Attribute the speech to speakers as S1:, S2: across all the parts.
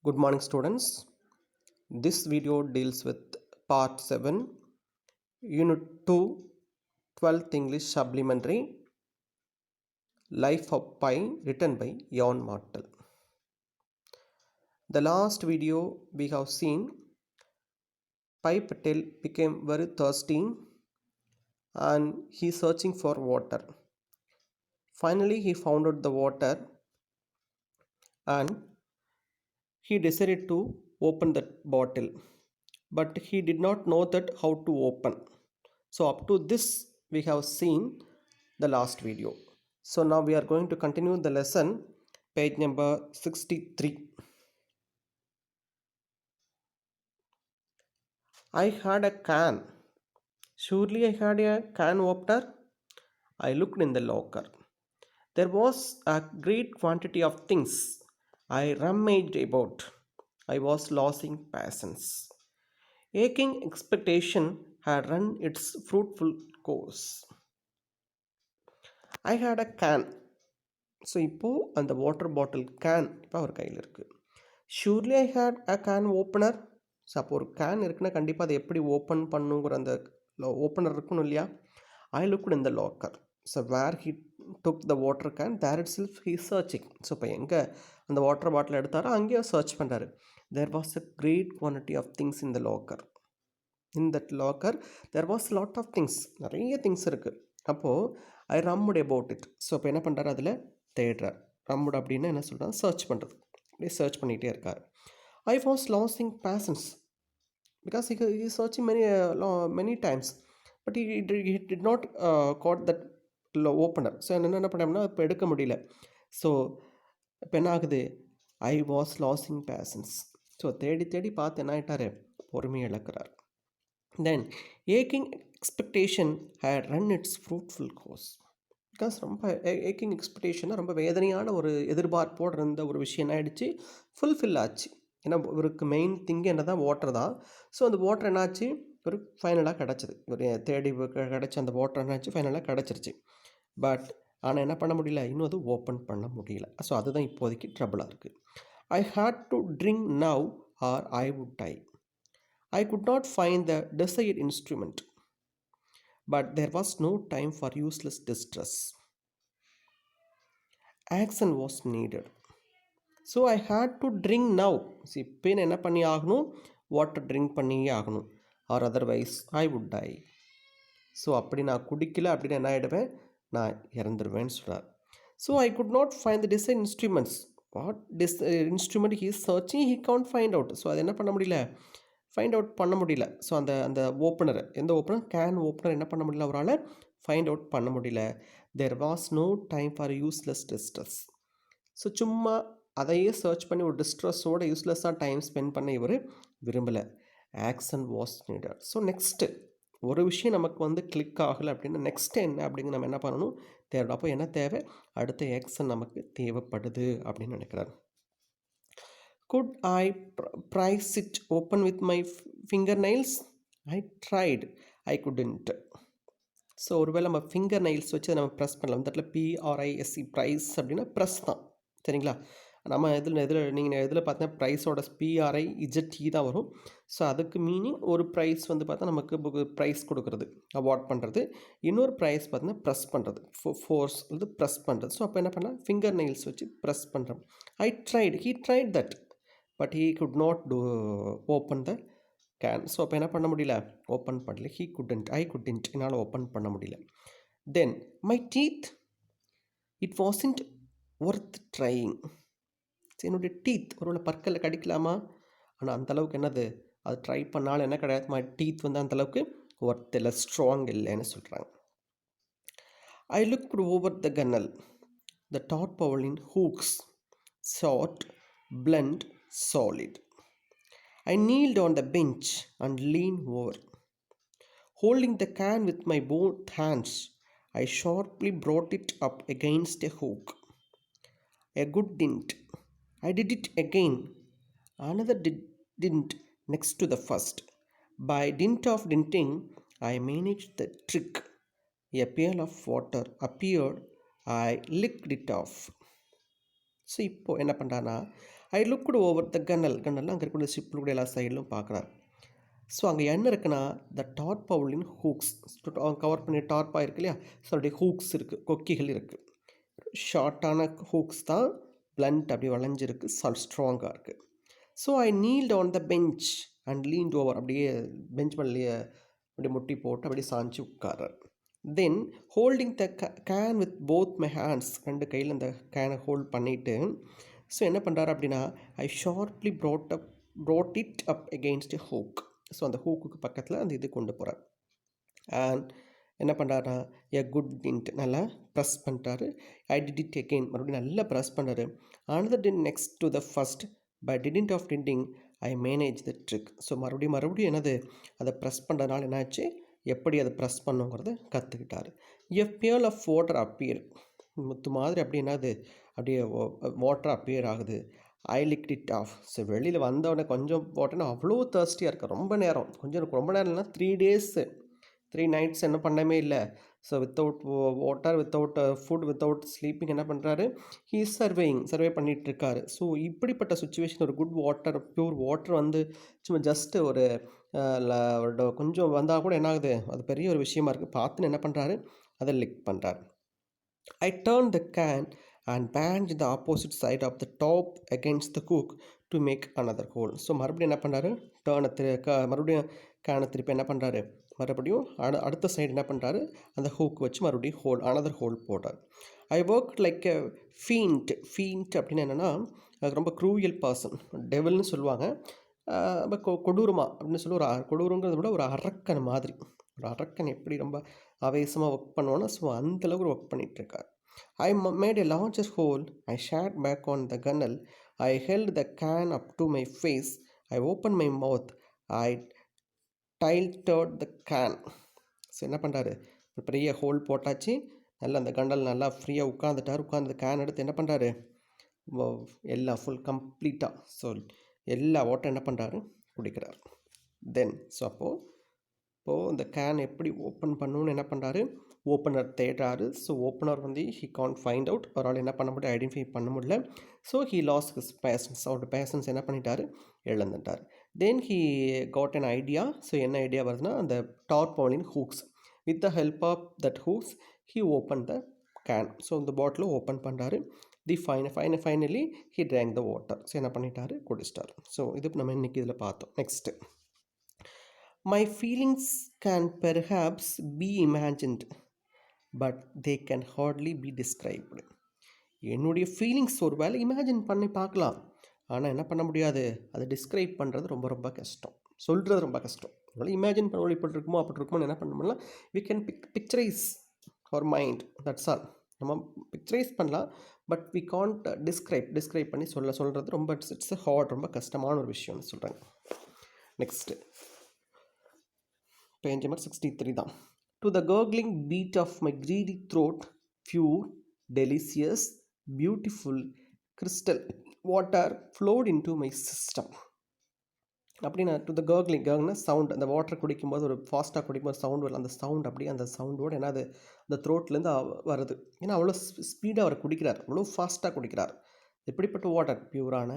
S1: Good morning, students. This video deals with part 7, Unit 2, 12th English Supplementary, Life of Pi, written by Jan Martel. The last video we have seen, Pi Patel became very thirsty and he is searching for water. Finally, he found out the water and he decided to open that bottle, but he did not know that how to open. So up to this we have seen the last video. So now we are going to continue the lesson, page number 63. I had a can. Surely I had a can opener. I looked in the locker. There was a great quantity of things I rummaged about. I was losing patience. Aching expectation had run its fruitful course. I had a can. So இப்போது அந்த water bottle can இப்போ அவர் கையில் இருக்குது. Surely I had a can opener. So அப்போ ஒரு can இருக்குன்னா கண்டிப்பாக அதை எப்படி ஓப்பன் பண்ணுங்கிற அந்த ஓப்பனர் இருக்கணும் இல்லையா. I looked in the locker. So where he took the water can there itself he searching. So இப்போ எங்கே அந்த வாட்டர் பாட்டில் எடுத்தாரோ அங்கேயே சர்ச் பண்ணுறாரு. There was a great quantity of things in the locker. In that locker there was lot of things, நிறைய things இருக்குது. அப்போது I rummaged about it. So இப்போ என்ன பண்ணுறாரு, அதில் தேடுறார். ரம்முட் அப்படின்னா என்ன சொல்கிறாங்க, சர்ச் பண்ணுறது. அப்படியே சர்ச் பண்ணிகிட்டே இருக்கார். I was losing patience because he searching many times but he did not caught that opener. So என்ன பண்ணோம்னா இப்போ எடுக்க முடியல. ஸோ இப்போ என்ன ஆகுது, I was losing patience. So தேடி தேடி பார்த்து என்ன ஆகிட்டார், பொறுமையை இழக்கிறார். தென் ஏக்கிங் expectation had run its fruitful course. Because ரொம்ப ஏக்கிங் எக்ஸ்பெக்டேஷனாக ரொம்ப வேதனையான ஒரு எதிர்பார்ப்போடு இருந்த ஒரு விஷயம் ஆகிடுச்சு, ஃபுல்ஃபில் ஆச்சு. ஏன்னா இவருக்கு மெயின் திங்கு என்ன தான், வாட்டர் தான். ஸோ அந்த வாட்டர் என்னாச்சு, ஒரு ஃபைனலாக கிடச்சிது. ஒரு தேடி கிடச்ச அந்த வாட்டர் என்னாச்சு, ஃபைனலாக கிடச்சிருச்சு. பட் ஆனால் என்ன பண்ண முடியல, இன்னும் அது ஓப்பன் பண்ண முடியல. ஸோ அதுதான் இப்போதைக்கு ட்ரபிளாக இருக்குது. I had to drink now or I would die. I could not find the desired instrument, but there was no time for useless distress. Action was needed. So I had to drink now. See, pain என்ன பண்ணி ஆகணும், water drink பண்ணியே ஆகணும், or otherwise I would tie. So அப்படி நான் குடிக்கல அப்படின்னு என்ன ஆகிடுவேன், நான் இறந்துருவேன்னு சொல்கிறார். So I could not find the design instruments. What instrument he searching he can't find out. So அது என்ன பண்ண முடியல, ஃபைண்ட் அவுட் பண்ண முடியல. ஸோ அந்த ஓப்பனர், எந்த ஓப்பனர், கேன் ஓப்பனர் என்ன பண்ண முடியல, அவரால் ஃபைண்ட் அவுட் பண்ண முடியல. There was no time for useless distress. So சும்மா அதையே சர்ச் பண்ணி ஒரு டிஸ்ட்ரெஸ்ஸோட யூஸ்லெஸ்ஸாக டைம் ஸ்பெண்ட் பண்ண இவர் விரும்பலை. Action was needed. So next ஒரு விஷயம் நமக்கு கிளிக் ஆகலை அப்படின்னா நெக்ஸ்ட்டு என்ன அப்படிங்கிற நம்ம என்ன பண்ணணும், தேவை. அப்போ என்ன தேவை, அடுத்த ஆக்ஷன் நமக்கு தேவைப்படுது அப்படின்னு நினைக்கிறார். Could I prise it open with my fingernails? I tried. I couldn't. So ஒருவேளை நம்ம ஃபிங்கர் நெயில்ஸ் வச்சு நம்ம ப்ரெஸ் பண்ணலாம். இந்த இடத்துல PRISE, ப்ரைஸ் அப்படின்னா ப்ரெஸ் தான், சரிங்களா. நம்ம நீங்கள் எதில் பார்த்தீங்கன்னா ப்ரைஸோட PRIZE தான் வரும். ஸோ அதுக்கு மீனிங் ஒரு ப்ரைஸ் பார்த்தா நமக்கு ப்ரைஸ் கொடுக்குறது, அவார்ட் பண்ணுறது. இன்னொரு ப்ரைஸ் பார்த்தீங்கன்னா ப்ரெஸ் பண்ணுறது, ஃபோர்ஸ் ப்ரெஸ் பண்ணுறது. ஸோ அப்போ என்ன பண்ணால் ஃபிங்கர் நெயில்ஸ் வச்சு ப்ரெஸ் பண்ணுறோம். I tried, he tried that, but he could not open the can. So அப்போ என்ன பண்ண முடியல, ஓப்பன் பண்ணல. ஹீ குடன்ட், ஐ குடன்ட், என்னால் ஓப்பன் பண்ண முடியல. Then my teeth, it wasn't worth trying. என்னுடைய டீத், ஒருவேளை பற்களில் கடிக்கலாமா, ஆனால் அந்தளவுக்கு என்னது, அது ட்ரை பண்ணாலும் என்ன கிடையாது, மை டீத் அந்தளவுக்கு ஒர்த் இல்லை, ஸ்ட்ராங் இல்லைன்னு சொல்கிறாங்க. I looked over the gunwale, the tarpaulin hooks, short, blunt, solid. I kneeled on the bench and leaned over. Holding the can with my both hands, I sharply brought it up against a hook. A good dint. I did it again. Another dint next to the first. By dint of dinting, I managed the trick. A pail of water appeared. I licked it off. So இப்போது என்ன பண்ணுறான்னா, ஐ looked over the கன்னல்லாம் அங்கே இருக்கக்கூடிய ஷிப்பில் கூட எல்லா சைட்லும் பார்க்குறாரு. So அங்கே என்ன இருக்குன்னா, த டார்பவுலின் ஹூக்ஸ் கவர் பண்ணி டார்ப்பாக இருக்கு இல்லையா, ஸோ அப்படியே ஹூக்ஸ் இருக்குது, கொக்கிகள் இருக்குது. ஷார்ட்டான ஹூக்ஸ் தான், பிளண்ட் அப்படி வளைஞ்சிருக்கு, ஸ்ட்ராங்காக இருக்குது. So I knelt on the bench and leaned over, அப்படியே பெஞ்ச் மேலேயே அப்படியே முட்டி போட்டு அப்படியே சாஞ்சு உட்கார்றார். Then holding the can with both my hands, 2 கையில் அந்த கேனை ஹோல்ட் பண்ணிவிட்டு, ஸோ என்ன பண்ணுறாரு அப்படின்னா, I sharply brought it up against a hook. So அந்த ஹூக்குக்கு பக்கத்தில் அந்த இது கொண்டு போகிறார். அண்ட் என்ன பண்ணுறாருனா, எ குட் டின்ட் நல்லா ப்ரெஸ் பண்ணிட்டாரு. ஐ டிட் இட் அகெயின், மறுபடியும் நல்லா ப்ரெஸ் பண்ணார். Another dent next to the first, by dint of denting I manage the trick. So மறுபடியும் என்னது, அதை ப்ரெஸ் பண்ணுறதுனால என்னாச்சு, எப்படி அதை ப்ரெஸ் பண்ணுங்கிறத கற்றுக்கிட்டார். A pearl of water appear, முத்து மாதிரி அப்படி என்னது அப்படியே வாட்டர் அப்பியர் ஆகுது. ஐ லிக்ட் இட் ஆஃப். ஸோ வெளியில் வந்தவுடனே கொஞ்சம் போட்டோன்னா அவ்வளோ தேர்ஸ்டியாக இருக்குது, ரொம்ப நேரம், ரொம்ப நேரம் இல்லைனா 3 டேஸு 3 நைட்ஸ் என்ன பண்ணவே இல்லை. So without water, without food, without sleeping என்ன பண்ணுறாரு, ஹீ இஸ் சர்வே பண்ணிகிட்ருக்காரு. ஸோ இப்படிப்பட்ட சுச்சுவேஷன், ஒரு குட் வாட்டர், பியூர் வாட்டர் வந்து சும்மா ஜஸ்ட்டு ஒரு கொஞ்சம் வந்தால் கூட என்ன ஆகுது, அது பெரிய ஒரு விஷயமா இருக்குது. பார்த்துன்னு என்ன பண்ணுறாரு, அதை லிக் பண்ணுறாரு. I turned the can and banged the opposite side of the top against the hook to make another hole. So மறுபடியும் என்ன பண்ணுறாரு, மறுபடியும் கேனை திருப்பி என்ன பண்ணுறாரு, மறுபடியும் அடுத்த சைடு என்ன பண்ணுறாரு, அந்த ஹூக் வச்சு மறுபடியும் அனதர் ஹோல் போட்டார். I work like a fiend அப்படின்னு என்னென்னா, அது ரொம்ப க்ரூயல் பர்சன், டெவல்னு சொல்லுவாங்க. கொடூரமா அப்படின்னு சொல்லி கொடூரங்கிறத விட ஒரு அரக்கன் மாதிரி, ஒரு அரக்கன் எப்படி ரொம்ப ஆவேசமாக ஒர்க் பண்ணுவோன்னா, ஸோ அந்தளவுக்கு ஒர்க் பண்ணிகிட்ருக்கார். I made a larger hole. I sat back on the gunwale. I held the can up to my face. I open my mouth. I tilted the can. So என்ன பண்ணுறாரு, பெரிய whole போட்டாச்சு, நல்லா அந்த கண்டல் நல்லா ஃப்ரீயாக உட்காந்து கேன் எடுத்து என்ன பண்ணுறாரு, எல்லாம் ஃபுல் கம்ப்ளீட்டாக ஸோ எல்லா வாட்டர் என்ன பண்ணுறாரு, குடிக்கிறார். தென் ஸோ இப்போது இந்த கேன் எப்படி ஓப்பன் பண்ணணும்னு என்ன பண்ணுறாரு, ஓப்பனர் தேடுறாரு. ஸோ ஓப்பனர் வந்து ஹி கான்ட் ஃபைண்ட் அவுட், அவரால் என்ன பண்ண முடியும், ஐடென்டிஃபை பண்ண முடியல. So he lost his patience, அவரோட பேஷன்ஸ் என்ன பண்ணிட்டார், இழந்துட்டார். Then he got an idea. So என்ன ஐடியா வருதுன்னா, அந்த tarpaulin hooks, with the help of that hooks he open the can. So இந்த பாட்டிலை ஓப்பன் பண்ணுறாரு. Finally he drank the water. So என்ன பண்ணிட்டாரு, குடிச்சிட்டார். ஸோ இது நம்ம இன்றைக்கி இதில் பார்த்தோம். Next, my feelings can perhaps be imagined but they can hardly be described. என்னுடைய ஃபீலிங்ஸ் ஒரு வேளை இமேஜின் பண்ணி பார்க்கலாம், ஆனால் என்ன பண்ண முடியாது, அதை டிஸ்கிரைப் பண்ணுறது ரொம்ப கஷ்டம், சொல்கிறது ரொம்ப கஷ்டம். அதனால் இமேஜின் பண்ண இப்படி இருக்குமோ அப்படி இருக்குமோன்னு என்ன பண்ண முடியல, we can picturise our mind, that's all. நம்ம பிக்சரைஸ் பண்ணலாம், பட் வி கான்ட் டிஸ்கிரைப் பண்ணி சொல்கிறது ரொம்ப இட்ஸ் ஹார்ட், ரொம்ப கஷ்டமான ஒரு விஷயம்னு சொல்கிறாங்க. நெக்ஸ்ட்டு பேஜ் நம்பர் 63 தான். To the gurgling beat of my greedy throat, pure, delicious, beautiful crystal water flowed into my system. அப்படின்னா டு த கர்க்லிங்னா சவுண்ட், அந்த வாட்டர் குடிக்கும்போது ஒரு ஃபாஸ்ட்டாக குடிக்கும்போது சவுண்ட் வரல, அந்த சவுண்ட் அப்படியே அந்த சவுண்டோடு என்னது அந்த த்ரோட்லேருந்து வருது. ஏன்னா அவ்வளோ ஸ்பீடாக அவர் குடிக்கிறார், அவ்வளோ ஃபாஸ்ட்டாக குடிக்கிறார். எப்படிப்பட்ட வாட்டர், பியூரான,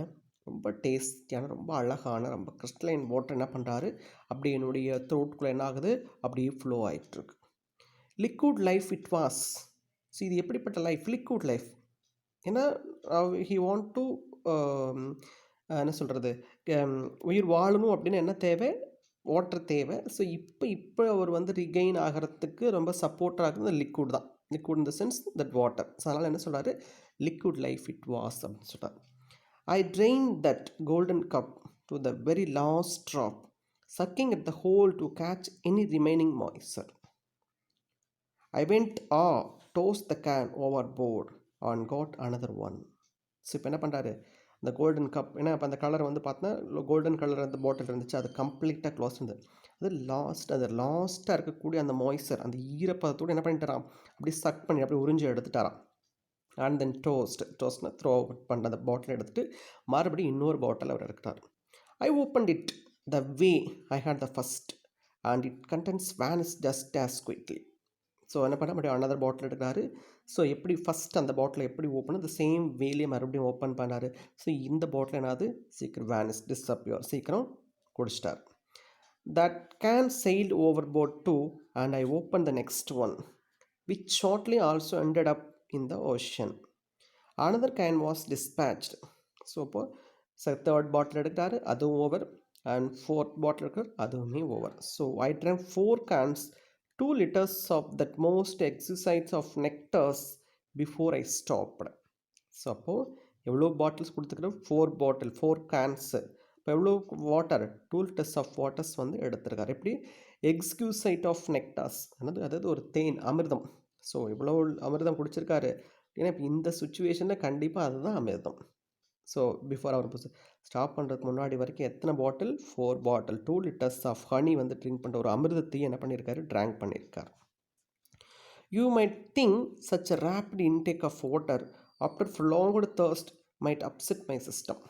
S1: ரொம்ப டேஸ்டியான, ரொம்ப அழகான, ரொம்ப கிறிஸ்டலைன் வாட்டர் என்ன பண்ணுறாரு, அப்படி என்னுடைய த்ரோட்குள்ளே என்ன ஆகுது, அப்படியே ஃப்ளோ ஆகிட்டுருக்கு. Liquid life it was. So இது எப்படிப்பட்ட லைஃப், லிக்விட் லைஃப். ஏன்னா ஹி வாண்ட் டு என்ன சொல்கிறது, உயிர் வாழணும் அப்படின்னு என்ன தேவை, வாட்டர் தேவை. ஸோ இப்போ அவர் வந்து ரிகெயின் ஆகிறதுக்கு ரொம்ப சப்போர்ட்டாக இருக்குது லிக்விட் தான். Liquid in the sense that water. So அதனால் என்ன சொல்கிறாரு, லிக்விட் லைஃப் இட் வாஸ் அப்படின்னு சொல்கிறார். I train that golden cup to the very last drop, sucking at the hole to catch any remaining moisture. I went tossed the can overboard and got another one. So இப்போ என்ன பண்ணுறாரு, அந்த golden cup, ஏன்னா அப்போ அந்த colour வந்து பார்த்தா golden colour அந்த பாட்டில் இருந்துச்சு, அது கம்ப்ளீட்டாக க்ளோஸ் இருந்தது. அது லாஸ்ட்டாக இருக்கக்கூடிய அந்த மாய்ஸ்சர், அந்த ஈரப்பதத்தோடு என்ன பண்ணிட்டாராம், அப்படி சக் பண்ணி அப்படி உறிஞ்சி எடுத்துட்டாராம். அண்ட் தென் டோஸ்ட்னா த்ரோ அவுட் பண்ண அந்த பாட்டில் எடுத்துகிட்டு மறுபடியும் இன்னொரு பாட்டில் அவர் எடுக்கிறார். I opened it the way I had the first and its contents vanish just as quickly. So என்ன பண்ண முடியும், அனதர் பாட்டில் எடுக்கிறாரு. ஸோ எப்படி ஃபஸ்ட் அந்த பாட்டிலை எப்படி ஓப்பன் த சேம் வேலையை மறுபடியும் ஓப்பன் பண்ணார். ஸோ இந்த பாட்டில் என்னது சீக்கிரம் வேனிஸ் டிஸ்அப்பியர் சீக்கிரம் குடிச்சிட்டார். That can sailed overboard too and I opened the next one which shortly also ended up in the ocean. Another can was dispatched. So இப்போ third பாட்டில் எடுக்கிறாரு, அதுவும் ஓவர். அண்ட் ஃபோர்த் பாட்டில் இருக்கிற அதுவுமே over. So I drank 4 cans 2 liters of that most exquisite of nectars before I stopped. So அப்போது எவ்வளோ bottles கொடுத்துருக்குற 4 cans. இப்போ எவ்வளோ வாட்டர் 2 liters ஆஃப் வாட்டர்ஸ் வந்து எடுத்திருக்காரு. எப்படி எக்ஸ்க்யூசைட் ஆஃப் நெக்டாஸ் அதாவது ஒரு தேன் அமிர்தம். ஸோ இவ்வளோ அமிர்தம் குடிச்சிருக்காரு. ஏன்னா இப்போ இந்த சுச்சுவேஷனில் கண்டிப்பாக அதுதான் அமிர்தம். ஸோ பிஃபோர் அவர் ஸ்டாப் பண்ணுறதுக்கு முன்னாடி வரைக்கும் எத்தனை bottle 4 bottle 2 liters of honey வந்து ட்ரிங்க் பண்ணுற ஒரு அமிர்தத்தையும் என்ன பண்ணியிருக்காரு ட்ராங்க் பண்ணியிருக்காரு. You might think such a rapid intake of water after prolonged thirst might upset my system.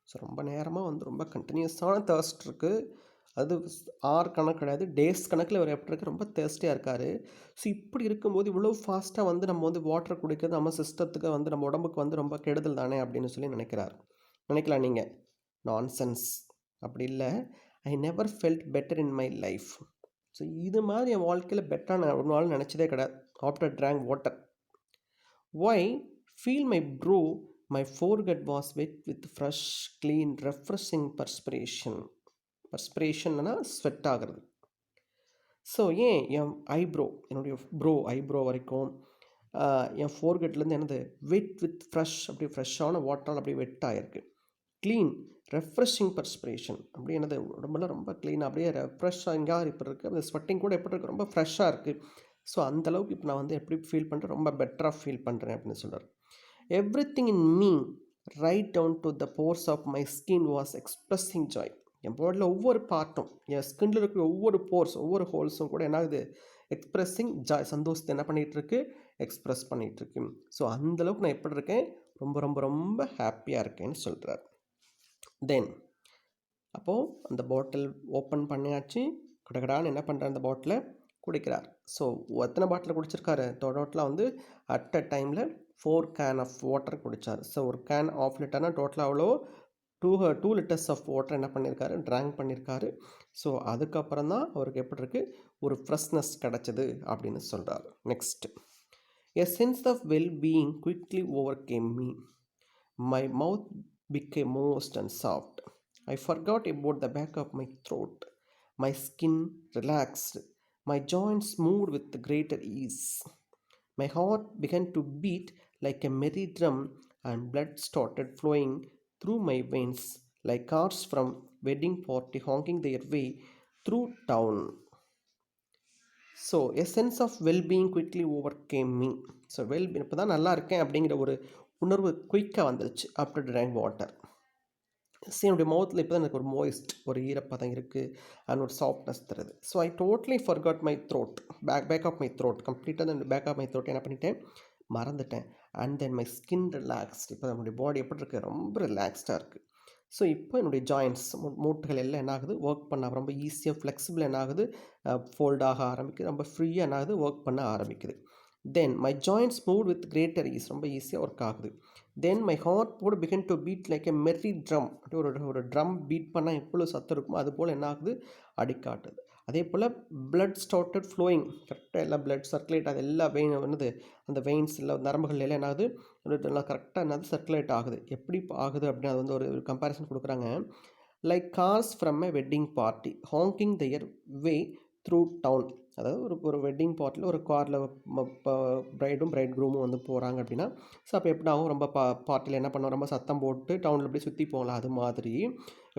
S1: So ரொம்ப நேரமாக வந்து ரொம்ப கண்டினியூஸான தேர்ஸ்ட் இருக்குது. அது ஆர் கணக்கு கிடையாது, டேஸ் கணக்கில் இவர் எப்படி இருக்கு ரொம்ப தேர்ஸ்டியாக இருக்கார். ஸோ இப்படி இருக்கும்போது இவ்வளோ ஃபாஸ்ட்டாக வந்து நம்ம வந்து வாட்டர் குடிக்கிறது நம்ம சிஸ்டத்துக்கு வந்து நம்ம உடம்புக்கு வந்து ரொம்ப கெடுதல் தானே அப்படின்னு சொல்லி நினைக்கலாம் நீங்கள். நான்சென்ஸ், அப்படி இல்லை. I never felt better in my life. So இது மாதிரி என் வாழ்க்கையில் பெட்டராக நான் ஒரு நாள் நினச்சதே கிடையாது. After drank water I feel my brow my forehead was wet with fresh, clean, refreshing perspiration. பர்ஸ்பிரேஷன்னா ஸ்வெட் ஆகிறது. ஸோ ஏன் என் என்னுடைய ஐப்ரோ வரைக்கும் என் ஃபோர்கெட்லேருந்து என்னது வெட் வித் ஃப்ரெஷ், அப்படி ஃப்ரெஷ்ஷான வாட்டரால் அப்படியே வெட் ஆகிருக்கு. க்ளீன், ரெஃப்ரெஷிங் பர்ஸ்பிரேஷன், அப்படி என்னது உடம்புலாம் ரொம்ப க்ளீனாக அப்படியே ரெஃப்ரெஷ்ஷாக இப்போ இருக்குது. அந்த ஸ்வெட்டிங் கூட எப்படி இருக்குது ரொம்ப ஃப்ரெஷ்ஷாக இருக்குது. ஸோ அந்தளவுக்கு இப்போ நான் வந்து எப்படி ஃபீல் பண்ணுறேன், ரொம்ப பெட்டராக ஃபீல் பண்ணுறேன் அப்படின்னு சொல்கிறார். Everything in me, right down to the pores of my skin, was expressing joy. என் பாடியில் ஒவ்வொரு பார்ட்டும், என் ஸ்கின்னில் இருக்கிற ஒவ்வொரு போர்ஸ், ஒவ்வொரு ஹோல்ஸும் கூட என்ன ஆகுது எக்ஸ்ப்ரெஸிங் ஜாய், சந்தோஷத்தை என்ன பண்ணிகிட்ருக்கு எக்ஸ்ப்ரெஸ் பண்ணிகிட்ருக்கு. ஸோ அந்தளவுக்கு நான் எப்படி இருக்கேன், ரொம்ப ரொம்ப ரொம்ப ஹாப்பியாக இருக்கேன்னு சொல்கிறார். தென் அப்போது அந்த பாட்டில் ஓப்பன் பண்ணியாச்சு. கடகடான்னு என்ன பண்ணுறார், அந்த பாட்டிலை குடிக்கிறார். ஸோ எத்தனை பாட்டில் குடிச்சிருக்காரு, டோட்டலாக வந்து அட் அ டைமில் 4 கேன் ஆஃப் வாட்டர் குடித்தார். ஸோ ஒரு கேன் ஆஃப் லிட்டர்னால் டோட்டலாக அவ்வளோ 2 liters ஆஃப் வாட்டர் என்ன பண்ணியிருக்காரு ட்ராங்க் பண்ணியிருக்காரு. ஸோ அதுக்கப்புறம் தான் அவருக்கு எப்படி இருக்குது ஒரு ஃப்ரெஷ்னஸ் கிடச்சிது அப்படின்னு சொல்கிறார். Next, a sense of well-being quickly overcame me. My mouth became moist and soft. I forgot about the back of my throat. My skin relaxed. My joints moved with greater ease. My heart began to beat like a merry drum, and blood started flowing through my veins like cars from wedding party honking their way through town. So a sense of well-being quickly overcame me. So well-being இப்போ தான் நல்லா இருக்கேன் அப்படிங்கிற ஒரு உணர்வு குயிக்காக வந்துருச்சு after drank water. சரி, என்னுடைய மவுத்தில் இப்போ தான் எனக்கு ஒரு மோயிஸ்ட், ஒரு ஈரப்பதம் இருக்குது அண்ட் ஒரு சாஃப்ட்னஸ் தருது. So I totally forgot my throat, back of my throat, கம்ப்ளீட்டாக அந்த பேக் ஆஃப் மை த்ரோட் என்ன பண்ணிட்டேன் மறந்துட்டேன். And then my skin relaxed, இப்போ நம்மளுடைய பாடி எப்படி இருக்குது ரொம்ப ரிலாக்ஸ்டாக இருக்குது. ஸோ இப்போ என்னுடைய ஜாயின்ட்ஸ் மூட்டுகள் எல்லாம் என்ன ஆகுது ஒர்க் பண்ண ரொம்ப ஈஸியாக ஃப்ளெக்சிபிள் என்ன ஆகுது ஃபோல்டாக ஆரம்பிக்குது, ரொம்ப ஃப்ரீயாக என்ன ஆகுது ஒர்க் பண்ண ஆரம்பிக்குது. Then my joints move with greater ease, ரொம்ப ஈஸியாக ஒர்க் ஆகுது. Then my heart would begin to beat like a merry drum. ஒரு ட்ரம் பீட் பண்ணால் எவ்வளோ சத்தம் இருக்குமோ அது போல் என்ன ஆகுது அடிக்காட்டுது. அதே போல் blood started flowing, கரெக்டாக எல்லாம் blood சர்க்குலேட் ஆகுது, எல்லா வெயின் என்னது அந்த வெயின்ஸ் இல்லை நரம்புகள் எல்லாம் என்ன ஆகுது நல்லா கரெக்டாக என்னது சர்க்குலேட் ஆகுது. எப்படி ஆகுது அப்படின்னு அது வந்து ஒரு கம்பேரிசன் கொடுக்குறாங்க. Like cars from a wedding party hanging their way through town. அதாவது ஒரு வெட்டிங் பார்ட்டியில் ஒரு காரில் பிரைடும் பிரைட் க்ரூமும் வந்து போகிறாங்க அப்படின்னா, ஸோ அப்போ எப்படி ஆகும் ரொம்ப பார்ட்டியில் என்ன பண்ணுவோம் ரொம்ப சத்தம் போட்டு டவுனில் அப்படியே சுற்றி போகலாம். அது மாதிரி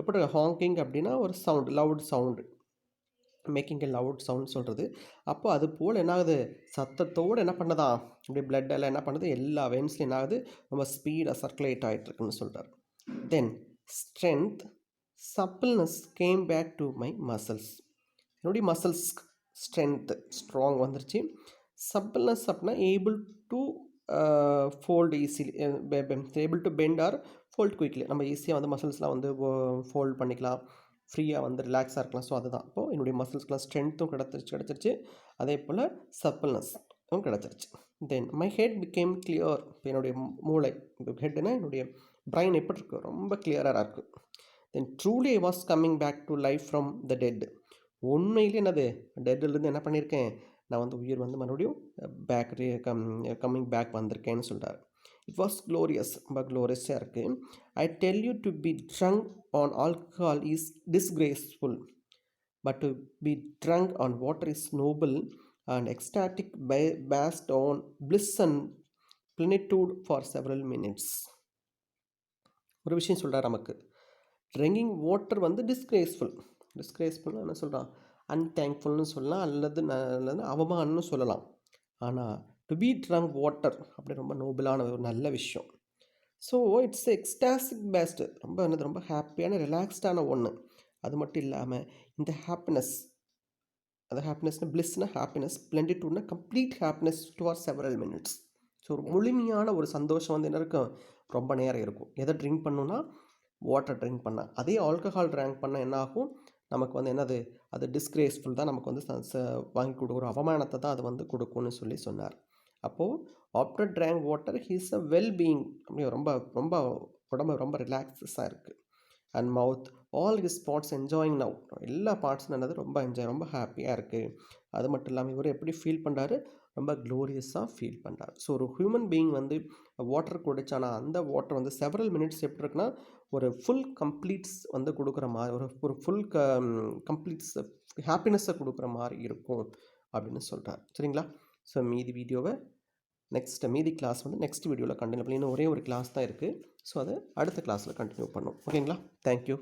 S1: எப்படி ஹாங்கிங் அப்படின்னா ஒரு sound, loud sound, making a loud sound சொல்கிறது. அப்போ அது போல் என்ன ஆகுது சத்தத்தோடு என்ன பண்ணதான் அப்படியே பிளட் எல்லாம் என்ன பண்ணுது எல்லா வெயின்ஸ்லையும் என்ன ஆகுது ரொம்ப ஸ்பீடாக சர்க்குலேட் ஆகிட்டுருக்குன்னு சொல்கிறார். Then strength suppleness came back to my muscles. என்னுடைய மசில்ஸ் ஸ்ட்ரென்த்து ஸ்ட்ராங் வந்துருச்சு. சப்பிள்னஸ் அப்படின்னா able to fold easily, able to bend or fold quickly, நம்ம ஈஸியாக வந்து மசில்ஸ்லாம் வந்து ஃபோல்ட் பண்ணிக்கலாம், ஃப்ரீயாக வந்து ரிலாக்ஸாக இருக்கலாம். ஸோ அதுதான் இப்போது என்னுடைய மசில்ஸ்க்கெலாம் ஸ்ட்ரென்த்தும் கிடச்சிருச்சு, அதே போல் சப்பிள்னஸும் கிடச்சிருச்சு. Then my head became clear. இப்போ என்னுடைய மூளை, ஹெட்னா என்னுடைய பிரைன் எப்படி இருக்குது, ரொம்ப கிளியராக இருக்குது. Then truly I was coming back to life from the dead. உண்மையிலே என்னது, டெட்லேருந்து என்ன பண்ணியிருக்கேன், நான் வந்து உயிர் வந்து மறுபடியும் பேக் கம்மிங் பேக் வந்திருக்கேன்னு சொல்கிறார். இட் வாஸ் க்ளோரியஸ், ரொம்ப க்ளோரியஸாக இருக்குது. I tell you to be trunk on alcohol is disgraceful, but to be drunk on water is noble and ecstatic based on bliss and plenitude for several minutes. ஒரு விஷயம் சொல்கிறார் நமக்கு, drinking water வந்து டிஸ்கிரேஸ்ஃபுல்னு என்ன சொல்கிறான், அன்தேங்க்ஃபுல்னு சொல்லலாம், அல்லது அவமானம்னு சொல்லலாம். ஆனால் டு பி ட்ரங்க் வாட்டர் அப்படி ரொம்ப நோபலான ஒரு நல்ல விஷயம். ஸோ இட்ஸ் எக்ஸ்டாசிக் பேஸ்டு, ரொம்ப என்னது, ரொம்ப ஹாப்பியான ரிலாக்ஸ்டான ஒன்று. அது மட்டும் இல்லாமல் இந்த ஹாப்பினஸ், அது ஹாப்பினஸ்னா பிளிஸ்னா ஹாப்பினஸ், பிளெண்டிட்யூட்னா complete happiness toward several minutes. So ஒரு முழுமையான ஒரு சந்தோஷம் வந்து என்ன இருக்கும், ரொம்ப நேரம் இருக்கும். எதை ட்ரிங்க் பண்ணணுன்னா வாட்டர் ட்ரிங்க் பண்ணால். அதே ஆல்கஹால் ட்ரிங்க் பண்ணால் என்ன ஆகும், நமக்கு வந்து என்னது, அது டிஸ்கிரேஸ்ஃபுல் தான், நமக்கு வந்து வாங்கி கொடுக்குற அவமானத்தை தான் அது வந்து கொடுக்கும்னு சொல்லி சொன்னார். அப்போது after drink water he's a well being, அப்படி ரொம்ப ரொம்ப உடம்பு ரொம்ப ரிலாக்ஸஸாக இருக்குது. And mouth all his parts enjoying now, எல்லா பார்ட்ஸும் என்னது ரொம்ப என்ஜாய், ரொம்ப ஹாப்பியாக இருக்குது. அது மட்டும் இல்லாமல் இவர் எப்படி ஃபீல் பண்ணுறாரு, ரொம்ப க்ளோரியஸாக ஃபீல் பண்ணுறாரு. ஸோ ஒரு ஹியூமன் பீயிங் வந்து வாட்டர் குடிச்சானா அந்த வாட்டர் வந்து செவரல் மினிட்ஸ் எப்படி இருக்குன்னா ஒரு ஃபுல் கம்ப்ளீட்ஸ் வந்து கொடுக்குற மாதிரி, ஒரு ஃபுல் கம்ப்ளீட்ஸ் ஹாப்பினஸை கொடுக்குற மாதிரி இருக்கும் அப்படின்னு சொல்கிறார். சரிங்களா? ஸோ மீதி கிளாஸ் வந்து நெக்ஸ்ட் வீடியோவில் கண்டினியூ பண்ணி, இன்னும் ஒரே ஒரு கிளாஸ் தான் இருக்குது. ஸோ அதை அடுத்த கிளாஸில் கண்டினியூ பண்ணும். ஓகேங்களா? தேங்க்யூ.